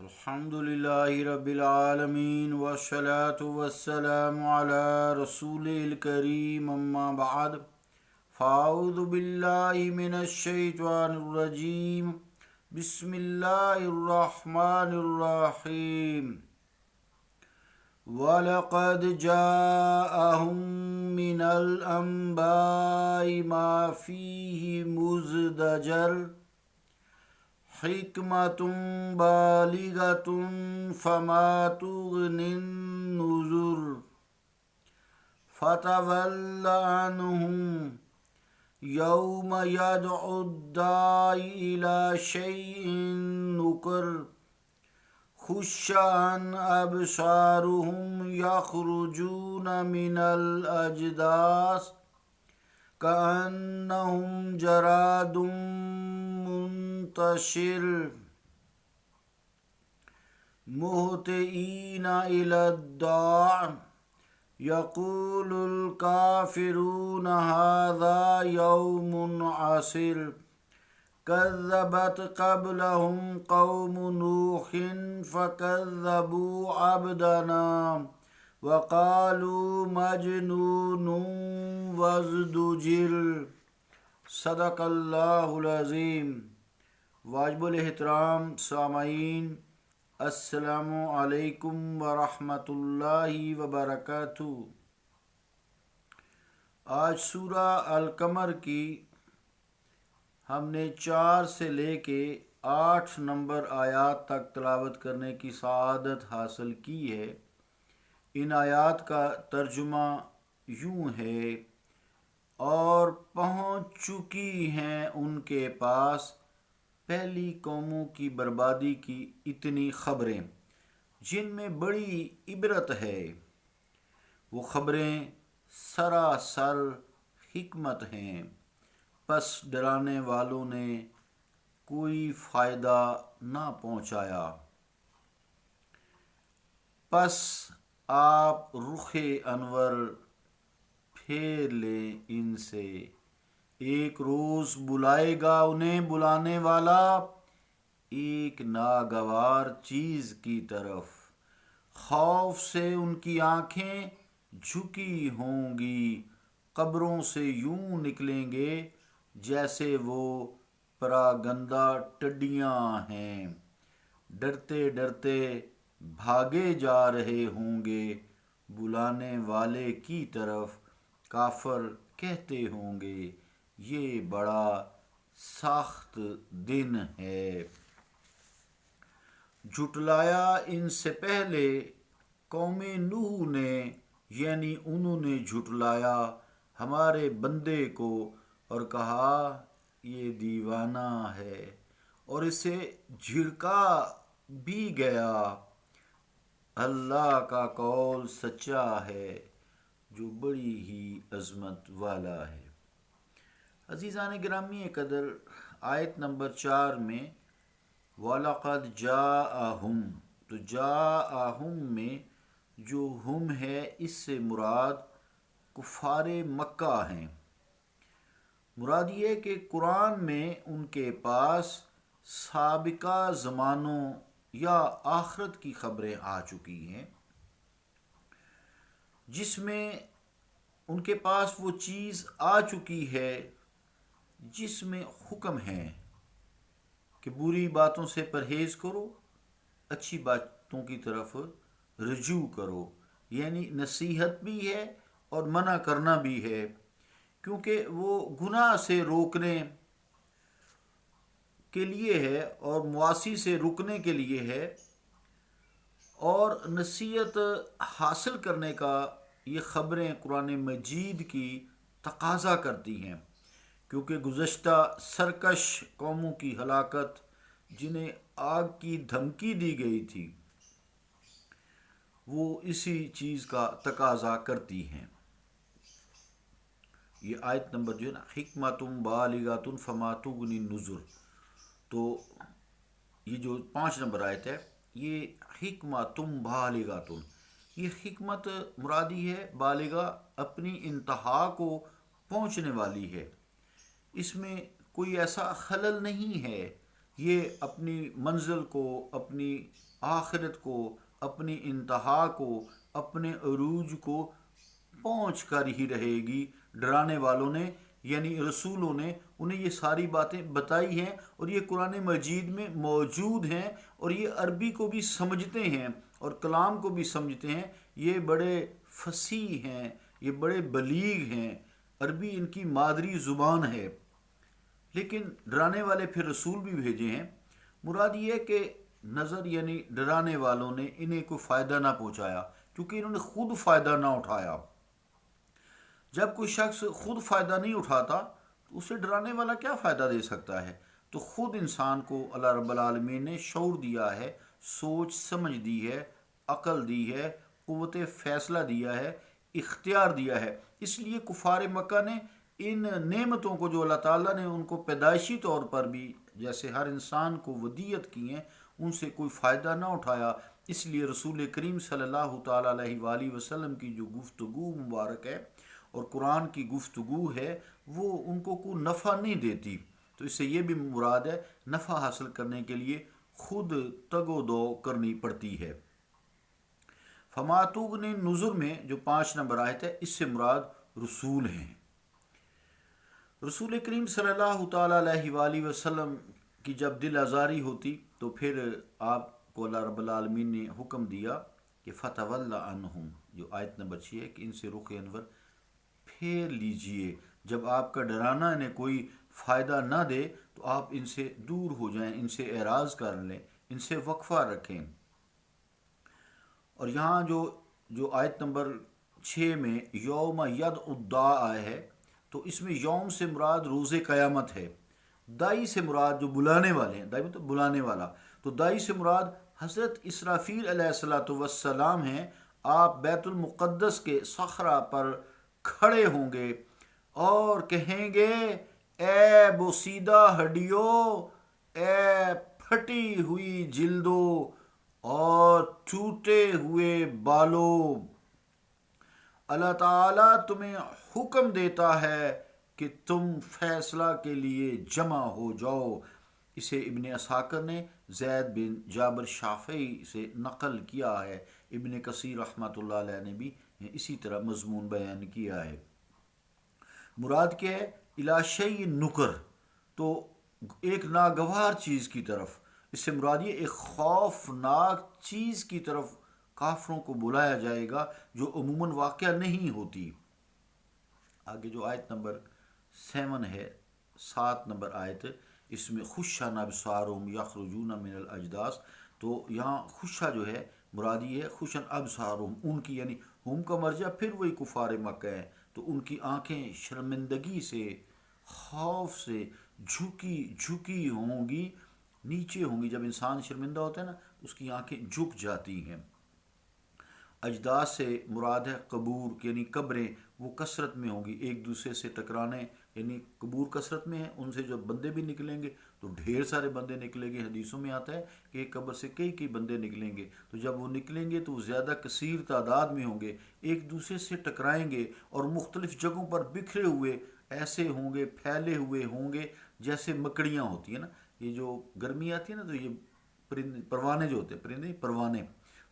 الحمد لله رب العالمين والصلاة والسلام على رسول الكريم أما بعد فأعوذ بالله من الشيطان الرجيم بسم الله الرحمن الرحيم وَلَقَدْ جَاءَهُم مِّنَ الْأَنبَاءِ مَا فِيهِ مُزْدَجَرٌ حِكْمَةٌ بَالِغَةٌ فَمَا تُغْنِ النُّذُرُ فَتَوَلَّ عَنْهُمْ يَوْمَ يَدْعُ الدَّاعِ إِلَى شَيْءٍ نُكْرٍ خُشَّ عَنْ أَبْصَارُهُمْ يَخْرُجُونَ مِنَ الْأَجْدَاثِ كَأَنَّهُمْ جَرَادٌ مُنْتَشِرٌ مُهْطِعِينَ إِلَى الدَّاعِ يَقُولُ الْكَافِرُونَ هَذَا يَوْمٌ عَسِرٌ كذبت قبلهم قوم نوح فكذبوا عبدنا وقالوا مجنون وازدجر صدق اللہ العظیم۔ واجب الاحترام سامعین، السلام علیکم ورحمۃ اللہ وبرکاتہ۔ آج سورہ القمر کی ہم نے 4 سے لے کے 8 نمبر آیات تک تلاوت کرنے کی سعادت حاصل کی ہے۔ ان آیات کا ترجمہ یوں ہے: اور پہنچ چکی ہیں ان کے پاس پہلی قوموں کی بربادی کی اتنی خبریں جن میں بڑی عبرت ہے۔ وہ خبریں سراسر حکمت ہیں، پس ڈرانے والوں نے کوئی فائدہ نہ پہنچایا۔ پس آپ رخ انور پھیر لیں ان سے، ایک روز بلائے گا انہیں بلانے والا ایک ناگوار چیز کی طرف۔ خوف سے ان کی آنکھیں جھکی ہوں گی، قبروں سے یوں نکلیں گے جیسے وہ پراگندہ ٹڈیاں ہیں، ڈرتے ڈرتے بھاگے جا رہے ہوں گے بلانے والے کی طرف۔ کافر کہتے ہوں گے یہ بڑا سخت دن ہے۔ جھٹلایا ان سے پہلے قوم نوح نے، یعنی انہوں نے جھٹلایا ہمارے بندے کو اور کہا یہ دیوانہ ہے، اور اسے جھڑکا بھی گیا۔ اللہ کا قول سچا ہے جو بڑی ہی عظمت والا ہے۔ عزیزان گرامی قدر، آیت نمبر 4 میں وَلَقَدْ جَاءَهُمْ، تو جاءہم میں جو ہم ہے اس سے مراد کفار مکہ ہیں۔ مراد یہ کہ قرآن میں ان کے پاس سابقہ زمانوں یا آخرت کی خبریں آ چکی ہیں جس میں ان کے پاس وہ چیز آ چکی ہے جس میں حکم ہے کہ بری باتوں سے پرہیز کرو، اچھی باتوں کی طرف رجوع کرو، یعنی نصیحت بھی ہے اور منع کرنا بھی ہے، کیونکہ وہ گناہ سے روکنے کے لیے ہے اور معاصی سے رکنے کے لیے ہے، اور نصیحت حاصل کرنے کا یہ خبریں قرآن مجید کی تقاضا کرتی ہیں، کیونکہ گزشتہ سرکش قوموں کی ہلاکت جنہیں آگ کی دھمکی دی گئی تھی وہ اسی چیز کا تقاضا کرتی ہیں۔ یہ آیت نمبر جو ہے نا، حکمتم بالغۃ فما تغنی النذر، تو یہ جو 5 نمبر آیت ہے یہ حکمتم بالغۃ، یہ حکمت مرادی ہے بالغہ، اپنی انتہا کو پہنچنے والی ہے۔ اس میں کوئی ایسا خلل نہیں ہے یہ اپنی منزل کو، اپنی آخرت کو، اپنی انتہا کو، اپنے عروج کو پہنچ کر ہی رہے گی۔ ڈرانے والوں نے یعنی رسولوں نے انہیں یہ ساری باتیں بتائی ہیں، اور یہ قرآن مجید میں موجود ہیں، اور یہ عربی کو بھی سمجھتے ہیں اور کلام کو بھی سمجھتے ہیں۔ یہ بڑے فصیح ہیں، یہ بڑے بلیغ ہیں، عربی ان کی مادری زبان ہے۔ لیکن ڈرانے والے پھر رسول بھی بھیجے ہیں۔ مراد یہ ہے کہ نظر یعنی ڈرانے والوں نے انہیں کوئی فائدہ نہ پہنچایا، کیونکہ انہوں نے خود فائدہ نہ اٹھایا۔ جب کوئی شخص خود فائدہ نہیں اٹھاتا تو اسے ڈرانے والا کیا فائدہ دے سکتا ہے؟ تو خود انسان کو اللہ رب العالمین نے شعور دیا ہے، سوچ سمجھ دی ہے، عقل دی ہے، قوت فیصلہ دیا ہے، اختیار دیا ہے۔ اس لیے کفار مکہ نے ان نعمتوں کو جو اللہ تعالیٰ نے ان کو پیدائشی طور پر بھی جیسے ہر انسان کو ودیت کی ہیں، ان سے کوئی فائدہ نہ اٹھایا۔ اس لیے رسول کریم صلی اللہ تعالیٰ علیہ وآلہ وسلم کی جو گفتگو مبارک ہے اور قرآن کی گفتگو ہے، وہ ان کو کوئی نفع نہیں دیتی۔ تو اس سے یہ بھی مراد ہے نفع حاصل کرنے کے لیے خود تگ و دو کرنی پڑتی ہے۔ فماتوغن نظر میں جو 5 نمبر آیت ہے، اس سے مراد رسول ہیں۔ رسول کریم صلی اللہ تعالیٰ علیہ وآلہ وسلم کی جب دل آزاری ہوتی تو پھر آپ کو اللہ رب العالمین نے حکم دیا کہ فتول عنہم، جو آیت نمبر 6 ہے، کہ ان سے رخ انور پھیر لیجئے۔ جب آپ کا ڈرانا انہیں کوئی فائدہ نہ دے تو آپ ان سے دور ہو جائیں، ان سے اعراض کر لیں، ان سے وقفہ رکھیں۔ اور یہاں جو آیت نمبر 6 میں یوم ید الداع آئے ہے، تو اس میں یوم سے مراد روز قیامت ہے۔ دائی سے مراد جو بلانے والے ہیں، دائی مطلب بلانے والا، تو دائی سے مراد حضرت اسرافیل علیہ السلام ہیں۔ آپ بیت المقدس کے صخرہ پر کھڑے ہوں گے اور کہیں گے، اے بوسیدہ ہڈیو، اے پھٹی ہوئی جلدو اور ٹوٹے ہوئے بالو، اللہ تعالیٰ تمہیں حکم دیتا ہے کہ تم فیصلہ کے لیے جمع ہو جاؤ۔ اسے ابن اسحاق نے زید بن جابر شافعی سے نقل کیا ہے۔ ابن کثیر رحمۃ اللہ علیہ نے بھی اسی طرح مضمون بیان کیا ہے۔ مراد کیا ہے؟ الی شیء نکر، تو ایک ناگوار چیز کی طرف۔ اس سے مراد یہ ایک خوفناک چیز کی طرف کافروں کو بلایا جائے گا جو عموماً واقعہ نہیں ہوتی۔ آگے جو آیت نمبر 7 ہے، 7 نمبر آیت، اس میں خشن ابصارہم یخرجون من الاجداث، تو یہاں خشہ جو ہے مراد یہ ہے خشن ابصارہم، ان کی یعنی ہم کا مرجع پھر وہی کفار مکہ ہے، تو ان کی آنکھیں شرمندگی سے، خوف سے جھکی ہوں گی، نیچے ہوں گی۔ جب انسان شرمندہ ہوتا ہے نا تو اس کی آنکھیں جھک جاتی ہیں۔ اجداث سے مراد ہے قبور، یعنی قبریں، وہ کثرت میں ہوں گی، ایک دوسرے سے ٹکرانے، یعنی قبور کثرت میں ہیں، ان سے جب بندے بھی نکلیں گے تو ڈھیر سارے بندے نکلیں گے۔ حدیثوں میں آتا ہے کہ ایک قبر سے کئی بندے نکلیں گے، تو جب وہ نکلیں گے تو وہ زیادہ کثیر تعداد میں ہوں گے، ایک دوسرے سے ٹکرائیں گے اور مختلف جگہوں پر بکھرے ہوئے ایسے ہوں گے، پھیلے ہوئے ہوں گے جیسے مکڑیاں ہوتی ہیں نا، یہ جو گرمی آتی ہے نا تو یہ پروانے جو ہوتے ہیں، پرندے پروانے،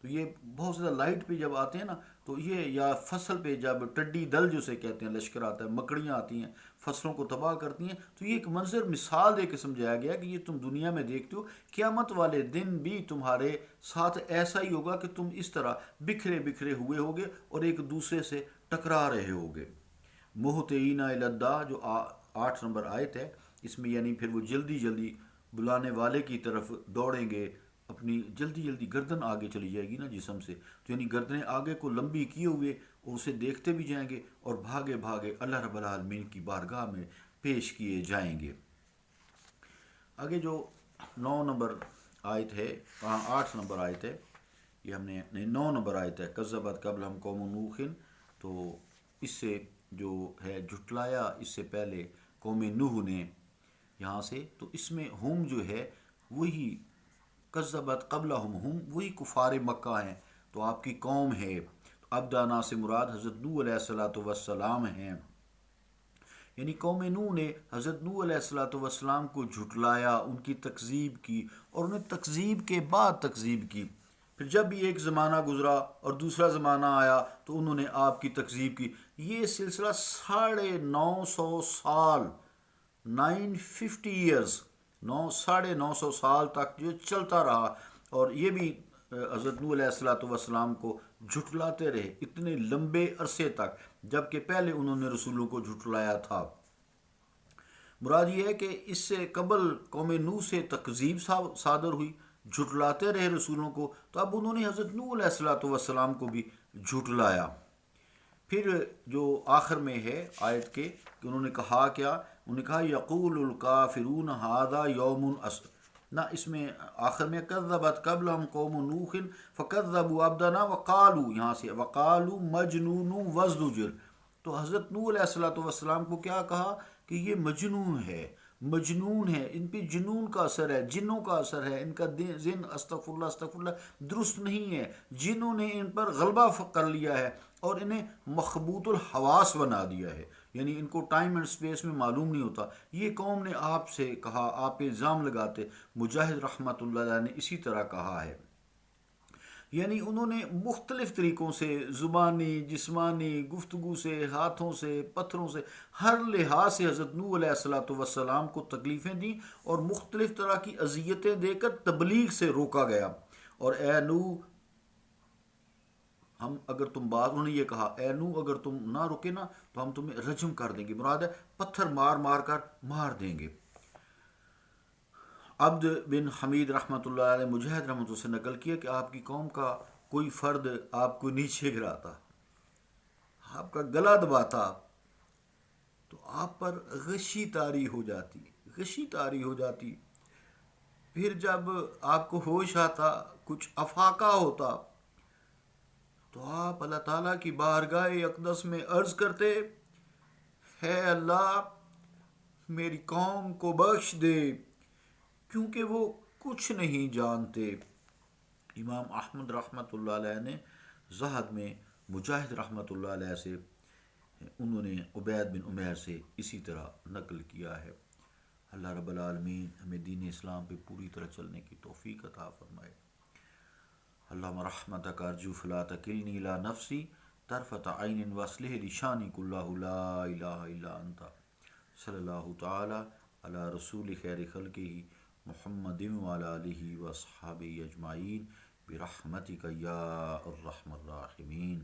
تو یہ بہت زیادہ لائٹ پہ جب آتے ہیں نا تو یہ، یا فصل پہ جب ٹڈی دل جسے کہتے ہیں لشکر آتا ہے، مکڑیاں آتی ہیں فصلوں کو تباہ کرتی ہیں، تو یہ ایک منظر مثال دے کے سمجھایا گیا کہ یہ تم دنیا میں دیکھتے ہو، قیامت والے دن بھی تمہارے ساتھ ایسا ہی ہوگا کہ تم اس طرح بکھرے ہوئے ہوگے اور ایک دوسرے سے ٹکرا رہے ہوگے۔ مہطعین الی الداع جو 8 نمبر آیت ہے، اس میں یعنی پھر وہ جلدی بلانے والے کی طرف دوڑیں گے، اپنی جلدی گردن آگے چلی جائے گی نا جسم سے، تو یعنی گردنیں آگے کو لمبی کیے ہوئے اور اسے دیکھتے بھی جائیں گے اور بھاگے اللہ رب العالمین کی بارگاہ میں پیش کیے جائیں گے۔ آگے جو 9 نمبر آیت ہے، 8 نمبر آیت ہے، یہ ہم نے 9 نمبر آیت ہے، کذبت قبلہم قوم نوح، تو اس سے جو ہے جھٹلایا اس سے پہلے قوم نوح نے یہاں سے، تو اس میں ہم جو ہے وہی کذبت قبلہم، ہم وہی کفار مکہ ہیں، تو آپ کی قوم ہے۔ ابدانا سے مراد حضرت نوح علیہ السلام ہیں، یعنی قوم نوح نے حضرت نوح علیہ السلام کو جھٹلایا، ان کی تکذیب کی، اور انہیں تکذیب کے بعد تکذیب کی۔ پھر جب بھی ایک زمانہ گزرا اور دوسرا زمانہ آیا تو انہوں نے آپ کی تکذیب کی۔ یہ سلسلہ 950 سال، 950 ایئرز، 950 سال تک جو چلتا رہا، اور یہ بھی حضرت نوح علیہ السلام کو جھٹلاتے رہے اتنے لمبے عرصے تک، جبکہ پہلے انہوں نے رسولوں کو جھٹلایا تھا۔ مراد یہ ہے کہ اس سے قبل قوم نوح سے تکذیب صادر ہوئی، جھٹلاتے رہے رسولوں کو، تو اب انہوں نے حضرت نوح علیہ السلام کو بھی جھٹلایا۔ پھر جو آخر میں ہے آیت کے کہ انہوں نے کہا کیا، انہوں نے کہا یقول الکافرون ھذا یوم عسر، نہ اس میں آخر میں کذبت قبلہم قوم نوح فکذبوا عبدنا وقالوا، یہاں سے وقالوا مجنون وازدجر، تو حضرت نوح علیہ السلام کو کیا کہا کہ یہ مجنون ہے، ان پہ جنون کا اثر ہے، جنوں کا اثر ہے، ان کا ذہن استغفر اللہ درست نہیں ہے، جنوں نے ان پر غلبہ کر لیا ہے اور انہیں مخبوط الحواس بنا دیا ہے، یعنی ان کو ٹائم اینڈ سپیس میں معلوم نہیں ہوتا۔ یہ قوم نے آپ سے کہا، آپ پہ الزام لگاتے، مجاہد رحمۃ اللہ علیہ نے اسی طرح کہا ہے، یعنی انہوں نے مختلف طریقوں سے، زبانی، جسمانی، گفتگو سے، ہاتھوں سے، پتھروں سے، ہر لحاظ سے حضرت نوح علیہ السلام کو تکلیفیں دیں اور مختلف طرح کی اذیتیں دے کر تبلیغ سے روکا گیا۔ اور اے نوح، اگر تم بات، انہوں نے یہ کہا اے نوح اگر تم نہ رکے نا تو ہم تمہیں رجم کر دیں گے، مراد ہے پتھر مار مار کر مار دیں گے۔ عبد بن حمید رحمۃ اللہ علیہ مجاہد رحمۃ اللہ سے نقل کیا کہ آپ کی قوم کا کوئی فرد آپ کو نیچے گراتا، آپ کا گلا دباتا، تو آپ پر غشی طاری ہو جاتی۔ پھر جب آپ کو ہوش آتا، کچھ افاقہ ہوتا، تو آپ اللہ تعالیٰ کی بارگاہ اقدس میں عرض کرتے، ہے اللہ میری قوم کو بخش دے کیونکہ وہ کچھ نہیں جانتے۔ امام احمد رحمۃ اللہ علیہ نے زہد میں مجاہد رحمۃ اللہ علیہ سے، انہوں نے عبید بن عمیر سے اسی طرح نقل کیا ہے۔ اللہ رب العالمین ہمیں دین اسلام پہ پوری طرح چلنے کی توفیق عطا فرمائے۔ اللہم رحمتک ارجو فلا تکلنی الی نفسی طرفۃ عین واصلح لی شانی کلہ لا الہ الا انت، صلی اللہ تعالی علی رسول خیر خلقہ محمد وعلی آلہ واصحابہ اجمعین برحمتک یا ارحم الراحمین۔